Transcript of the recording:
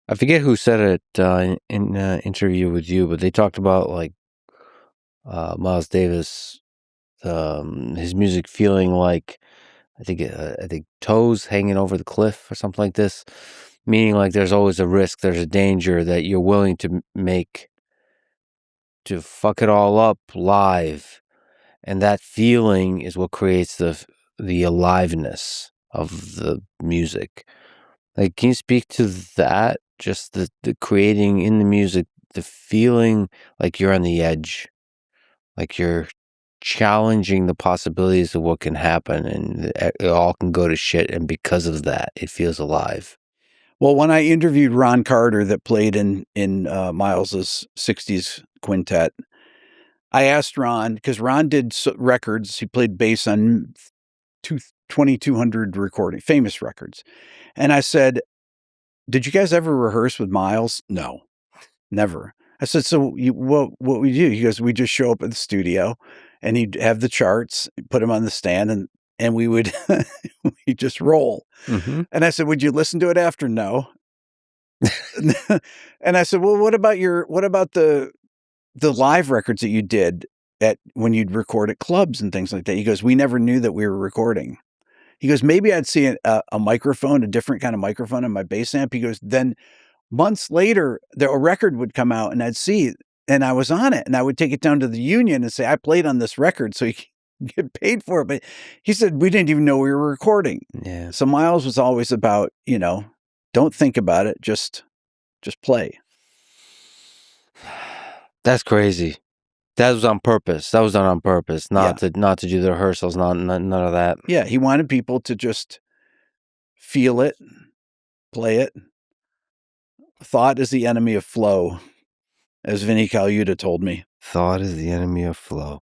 I forget who said it in an interview with you, but they talked about like Miles Davis, his music feeling like I think toes hanging over the cliff or something like this, meaning like there's always a risk, there's a danger that you're willing to make to fuck it all up live, and that feeling is what creates the aliveness of the music. Like, can you speak to that? Just the creating in the music, the feeling like you're on the edge, like you're challenging the possibilities of what can happen, and it all can go to shit. And because of that, it feels alive. Well, when I interviewed Ron Carter, that played in Miles's '60s quintet, I asked Ron, because Ron did records. He played bass on 2,200 famous records. And I said, did you guys ever rehearse with Miles? No, never. I said, so what we do? He goes, we just show up at the studio and he'd have the charts, put them on the stand, and we would we just roll. Mm-hmm. And I said, would you listen to it after? No. And I said, well, what about the live records that you did when you'd record at clubs and things like that? He goes, we never knew that we were recording. He goes, maybe I'd see a microphone, a different kind of microphone in my bass amp. He goes, then months later, a record would come out and I'd see it, and I was on it, and I would take it down to the union and say, I played on this record, so you can get paid for it. But he said, we didn't even know we were recording. Yeah. So Miles was always about, don't think about it, just play. That's crazy. That was on purpose. That was done on purpose, not to do the rehearsals, none of that. Yeah, he wanted people to just feel it, play it. Thought is the enemy of flow, as Vinnie Colaiuta told me. Thought is the enemy of flow.